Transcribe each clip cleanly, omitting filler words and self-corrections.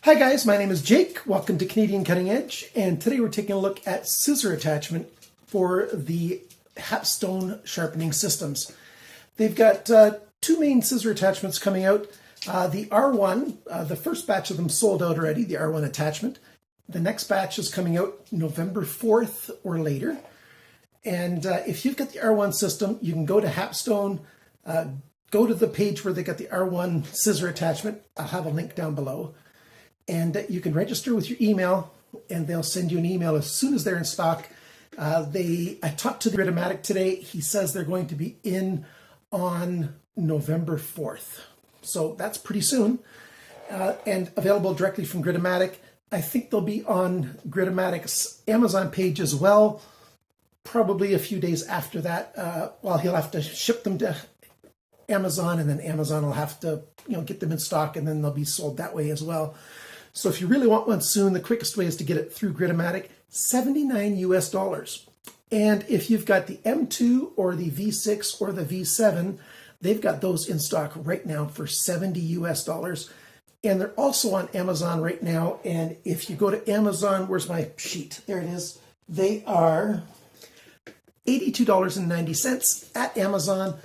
Hi guys, my name is Jake. Welcome to Canadian Cutting Edge, and today we're taking a look at scissor attachment for the Hapstone sharpening systems. They've got two main scissor attachments coming out. The R1, the first batch of them sold out already, the R1 attachment. The next batch is coming out November 4th or later. And if you've got the R1 system, you can go to Hapstone, go to the page where they got the R1 scissor attachment. I'll have a link down below. And you can register with your email, and they'll send you an email as soon as they're in stock. I talked to the Gritomatic today. He says they're going to be in on November 4th. So that's pretty soon, and available directly from Gritomatic. I think they'll be on Gritomatic's Amazon page as well, probably a few days after that. Well, he'll have to ship them to Amazon, and then Amazon will have to get them in stock, and then they'll be sold that way as well. So if you really want one soon, the quickest way is to get it through Gritomatic, $79 US. And if you've got the M2 or the V6 or the V7, they've got those in stock right now for $70 US. And they're also on Amazon right now. And if you go to Amazon, where's my sheet? There it is. They are $82.90 at Amazon.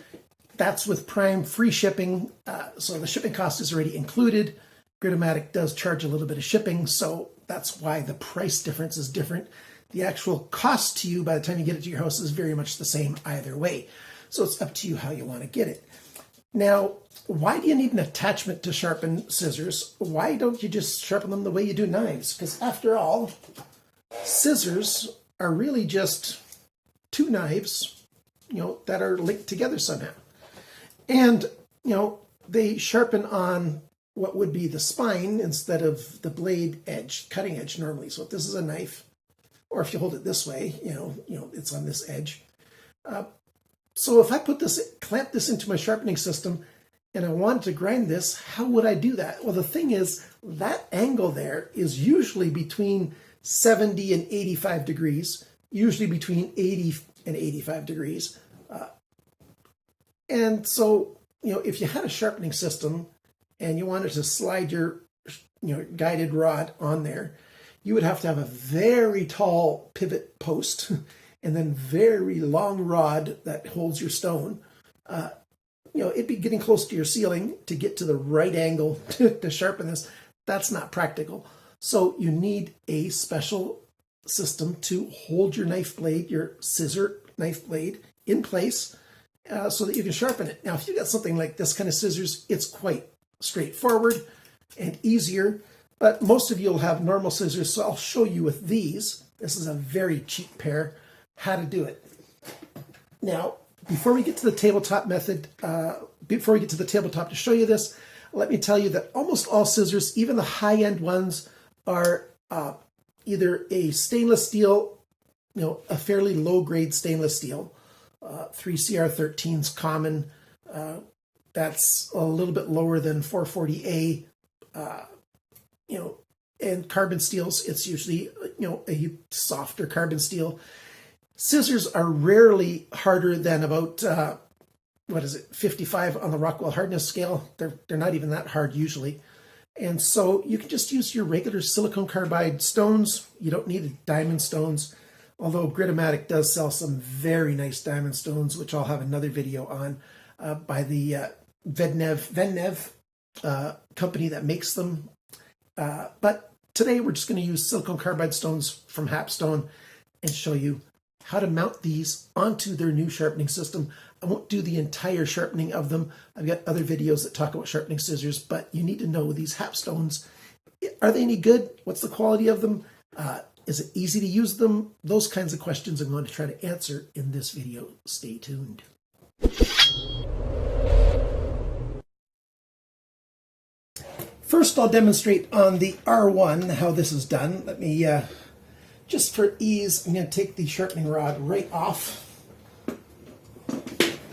That's with Prime free shipping. So the shipping cost is already included. Gritomatic does charge a little bit of shipping, so that's why the price difference is different. The actual cost to you by the time you get it to your house is very much the same either way. So it's up to you how you want to get it. Now, why do you need an attachment to sharpen scissors? Why don't you just sharpen them the way you do knives? Because after all, scissors are really just two knives, that are linked together somehow. And, they sharpen on what would be the spine instead of the blade edge, cutting edge normally. So if this is a knife, or if you hold it this way, it's on this edge. So if I clamp this into my sharpening system and I wanted to grind this, how would I do that? Well, the thing is, that angle there is usually between 70 and 85 degrees, usually between 80 and 85 degrees. And so, if you had a sharpening system and you wanted to slide your guided rod on there, you would have to have a very tall pivot post and then very long rod that holds your stone. It'd be getting close to your ceiling to get to the right angle to sharpen this. That's not practical. So you need a special system to hold your knife blade, your scissor knife blade, in place so that you can sharpen it. Now, if you got something like this kind of scissors, it's quite straightforward and easier, but most of you will have normal scissors, so I'll show you with these. This is a very cheap pair, how to do it. Now, before we get to the tabletop method, before we get to the tabletop to show you this, let me tell you that almost all scissors, even the high-end ones, are either a stainless steel, a fairly low-grade stainless steel. 3CR13's common. That's a little bit lower than 440A, and carbon steels, it's usually, a softer carbon steel. Scissors are rarely harder than about, 55 on the Rockwell hardness scale. They're not even that hard usually. And so you can just use your regular silicone carbide stones. You don't need diamond stones, although Gritomatic does sell some very nice diamond stones, which I'll have another video on, by the Vennev company that makes them. But today we're just going to use silicone carbide stones from Hapstone and show you how to mount these onto their new sharpening system. I won't do the entire sharpening of them. I've got other videos that talk about sharpening scissors, but you need to know these Hapstones. Are they any good? What's the quality of them? Is it easy to use them? Those kinds of questions I'm going to try to answer in this video. Stay tuned. First, I'll demonstrate on the R1 how this is done. Let me, just for ease, I'm going to take the sharpening rod right off,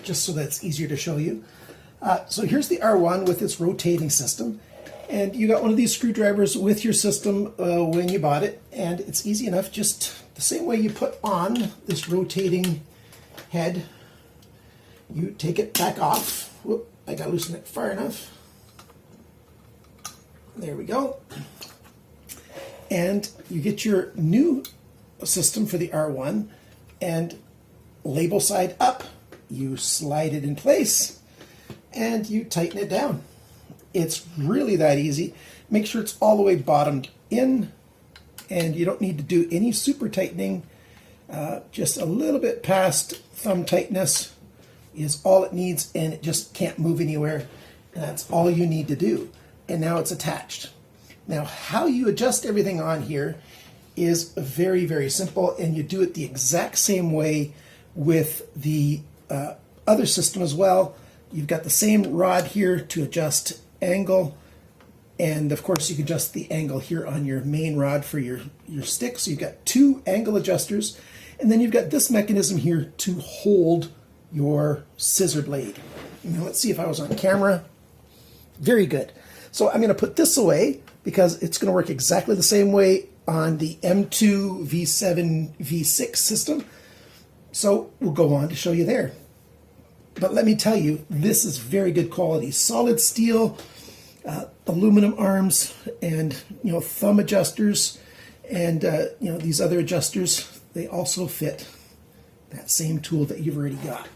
just so that's easier to show you. So here's the R1 with its rotating system. And you got one of these screwdrivers with your system when you bought it. And it's easy enough, just the same way you put on this rotating head, you take it back off. Whoop, I got to loosen it far enough. There we go. and you get your new system for the R1, and label side up, you slide it in place and you tighten it down. It's really that easy. Make sure it's all the way bottomed in, and you don't need to do any super tightening. Just a little bit past thumb tightness is all it needs, and it just can't move anywhere. And that's all you need to do. And now it's attached. Now, how you adjust everything on here is very, very simple, and you do it the exact same way with the other system as well. You've got the same rod here to adjust angle, and of course you can adjust the angle here on your main rod for your stick. So you've got two angle adjusters, and then you've got this mechanism here to hold your scissor blade. Now let's see if I was on camera. Very good. So I'm going to put this away because it's going to work exactly the same way on the M2 V7 V6 system. So we'll go on to show you there. But let me tell you, this is very good quality. Solid steel, aluminum arms, and thumb adjusters, and these other adjusters. They also fit that same tool that you've already got.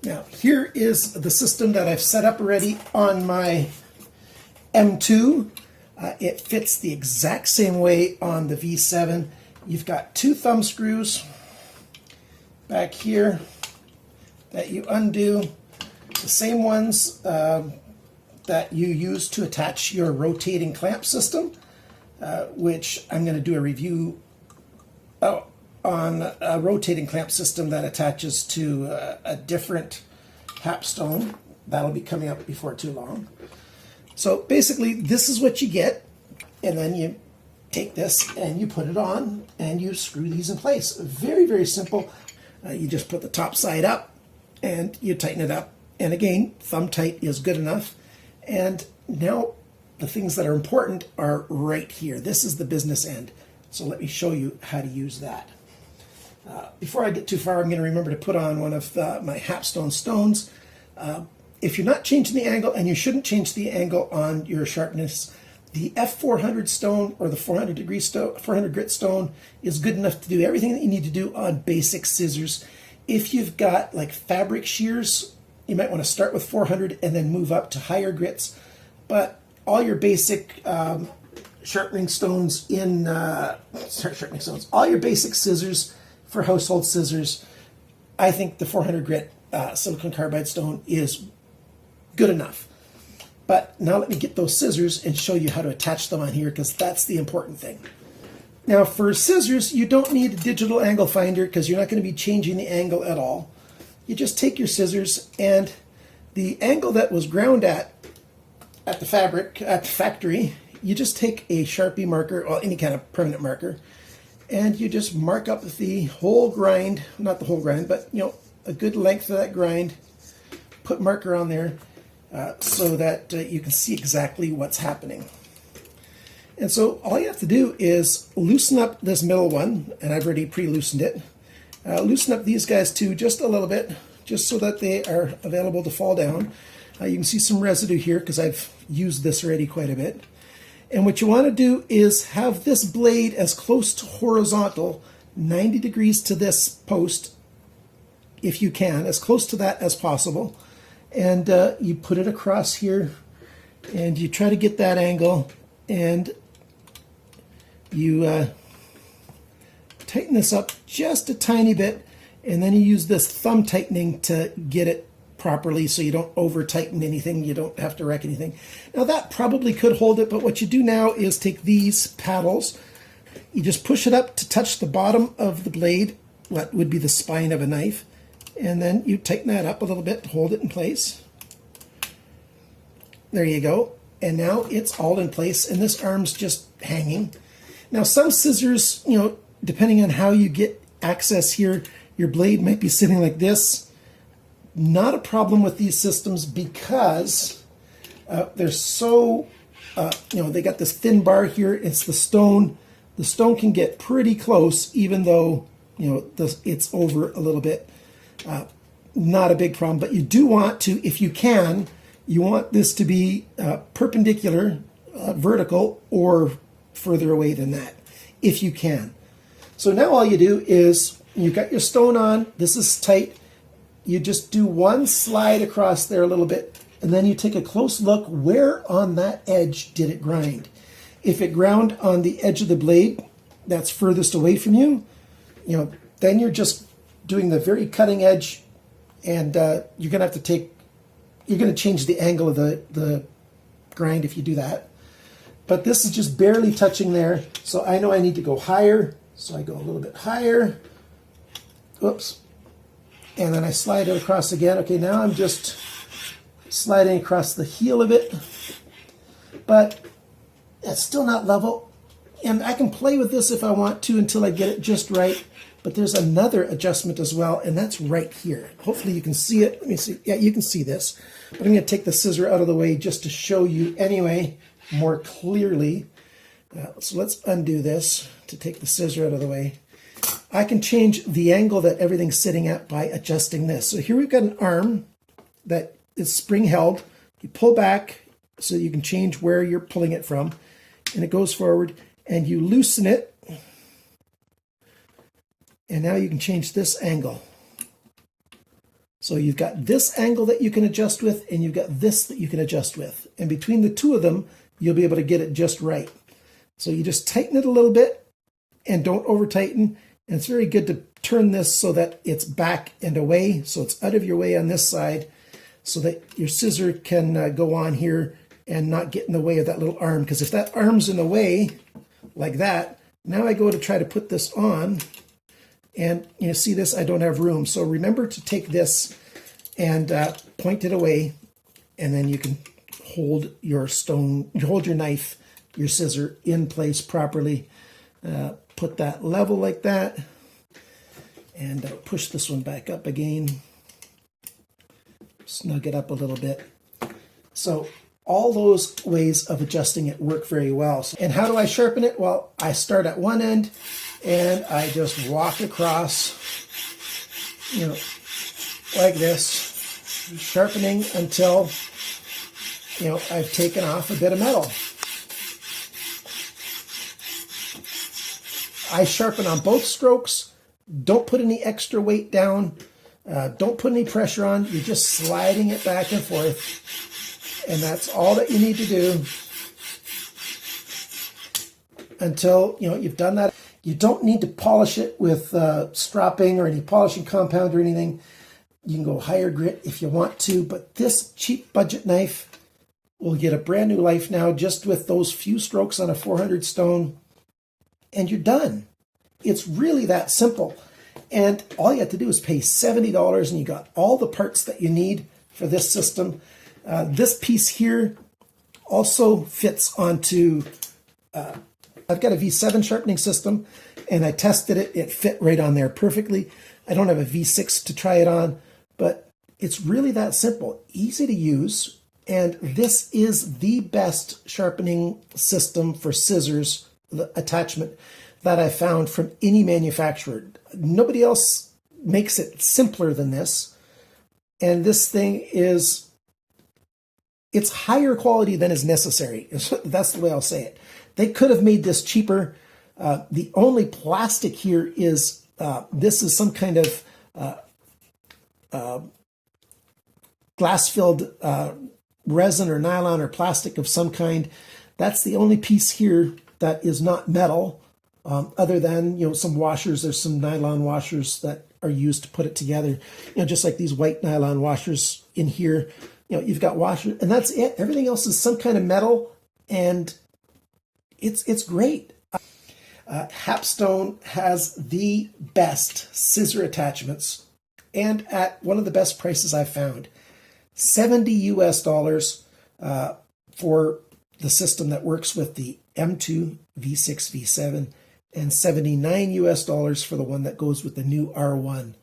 Now here is the system that I've set up already on my M2. It fits the exact same way on the V7. You've got two thumb screws back here that you undo, the same ones that you use to attach your rotating clamp system, which I'm going to do a review on a rotating clamp system that attaches to a different Hapstone. That'll be coming up before too long. So basically this is what you get, and then you take this and you put it on and you screw these in place. Very, very simple. You just put the top side up and you tighten it up. And again, thumb tight is good enough. And now the things that are important are right here. This is the business end. So let me show you how to use that. Before I get too far, I'm going to remember to put on one of my Hapstone stones. If you're not changing the angle, and you shouldn't change the angle on your sharpness, the F400 stone or the 400 grit stone is good enough to do everything that you need to do on basic scissors. If you've got like fabric shears, you might want to start with 400 and then move up to higher grits. But all your basic sharpening stones all your basic scissors for household scissors, I think the 400 grit silicon carbide stone is good enough. But now let me get those scissors and show you how to attach them on here, because that's the important thing. Now for scissors, you don't need a digital angle finder because you're not going to be changing the angle at all. You just take your scissors, and the angle that was ground at the factory, you just take a Sharpie marker or any kind of permanent marker, and you just mark up the whole grind, not the whole grind, but a good length of that grind. Put marker on there so that you can see exactly what's happening. And so all you have to do is loosen up this middle one, and I've already pre-loosened it. Loosen up these guys too, just a little bit, just so that they are available to fall down. You can see some residue here because I've used this already quite a bit. And what you want to do is have this blade as close to horizontal, 90 degrees to this post, if you can, as close to that as possible. And you put it across here, and you try to get that angle, and you tighten this up just a tiny bit, and then you use this thumb tightening to get it properly so you don't over tighten anything, you don't have to wreck anything. Now that probably could hold it, but what you do now is take these paddles, you just push it up to touch the bottom of the blade, what would be the spine of a knife, and then you tighten that up a little bit to hold it in place. There you go. And now it's all in place, and this arm's just hanging. Now some scissors, depending on how you get access here, your blade might be sitting like this. Not a problem with these systems because they're so, they got this thin bar here. It's the stone. The stone can get pretty close, even though, it's over a little bit. Not a big problem, but you do want to, if you can, you want this to be perpendicular, vertical, or further away than that, if you can. So now all you do is, you've got your stone on, this is tight, you just do one slide across there a little bit, and then you take a close look, where on that edge did it grind? If it ground on the edge of the blade that's furthest away from you, then you're just doing the very cutting edge, and you're going to change the angle of the grind if you do that. But this is just barely touching there, so I know I need to go higher, so I go a little bit higher. Oops. And then I slide it across again. Okay, now I'm just sliding across the heel of it, but it's still not level. And I can play with this if I want to until I get it just right. But there's another adjustment as well, and that's right here. Hopefully you can see it. Let me see. Yeah, you can see this. But I'm going to take the scissor out of the way just to show you anyway more clearly. So let's undo this to take the scissor out of the way. I can change the angle that everything's sitting at by adjusting this. So here we've got an arm that is spring held. You pull back so you can change where you're pulling it from, and it goes forward, and you loosen it. And now you can change this angle. So you've got this angle that you can adjust with, and you've got this that you can adjust with. And between the two of them, you'll be able to get it just right. So you just tighten it a little bit and don't over tighten. And it's very good to turn this so that it's back and away. So it's out of your way on this side so that your scissor can go on here and not get in the way of that little arm. Because if that arm's in the way like that, now I go to try to put this on. And you see this, I don't have room. So remember to take this and point it away, and then you can hold your knife, your scissor in place properly. Put that level like that, and push this one back up again. Snug it up a little bit. So all those ways of adjusting it work very well. And how do I sharpen it? Well, I start at one end, and I just walk across, like this, sharpening until, I've taken off a bit of metal. I sharpen on both strokes. Don't put any extra weight down. Don't put any pressure on. You're just sliding it back and forth. And that's all that you need to do until, you've done that. You don't need to polish it with stropping or any polishing compound or anything. You can go higher grit if you want to, but this cheap budget knife will get a brand new life now just with those few strokes on a 400 stone, and you're done. It's really that simple. And all you have to do is pay $70 and you got all the parts that you need for this system. This piece here also fits onto I've got a V7 sharpening system, and I tested it. It fit right on there perfectly. I don't have a V6 to try it on, but it's really that simple, easy to use, and this is the best sharpening system for scissors, the attachment, that I found from any manufacturer. Nobody else makes it simpler than this, and this thing it's higher quality than is necessary. That's the way I'll say it. They could have made this cheaper. The only plastic here is, this is some kind of glass-filled resin or nylon or plastic of some kind. That's the only piece here that is not metal, other than, some washers. There's some nylon washers that are used to put it together. Just like these white nylon washers in here. You've got washers, and that's it. Everything else is some kind of metal, and it's great. Hapstone has the best scissor attachments, and at one of the best prices I've found. $70 US for the system that works with the M2, V6, V7, and $79 US for the one that goes with the new R1.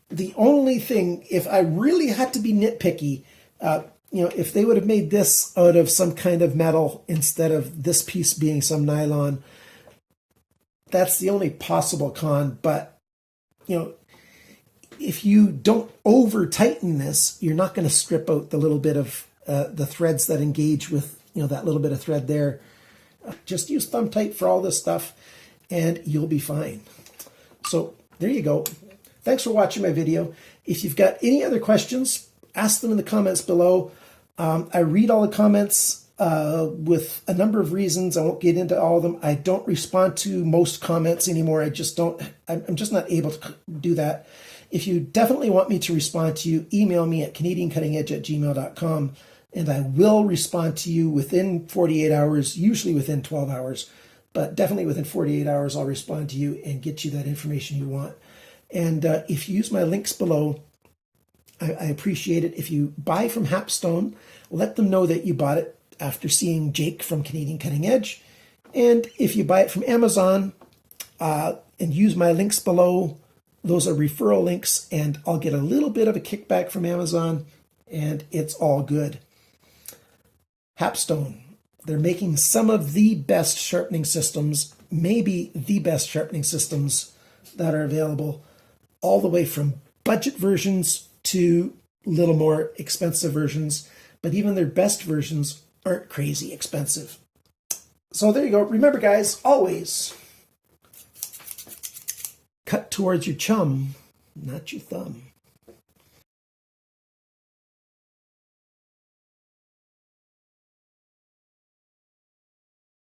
The only thing, if I really had to be nitpicky, if they would have made this out of some kind of metal instead of this piece being some nylon, that's the only possible con. But, if you don't over tighten this, you're not going to strip out the little bit of the threads that engage with, that little bit of thread there. Just use thumb tight for all this stuff and you'll be fine. So there you go. Thanks for watching my video. If you've got any other questions, ask them in the comments below. I read all the comments with a number of reasons. I won't get into all of them. I don't respond to most comments anymore. I'm just not able to do that. If you definitely want me to respond to you, email me at canadiancuttingedge@gmail.com and I will respond to you within 48 hours, usually within 12 hours, but definitely within 48 hours I'll respond to you and get you that information you want. And if you use my links below, I appreciate it. If you buy from Hapstone, let them know that you bought it after seeing Jake from Canadian Cutting Edge. And if you buy it from Amazon and use my links below, those are referral links, and I'll get a little bit of a kickback from Amazon, and it's all good. Hapstone, they're making some of the best sharpening systems, maybe the best sharpening systems that are available, all the way from budget versions to little more expensive versions, but even their best versions aren't crazy expensive. So there you go. Remember, guys, always cut towards your chum, not your thumb.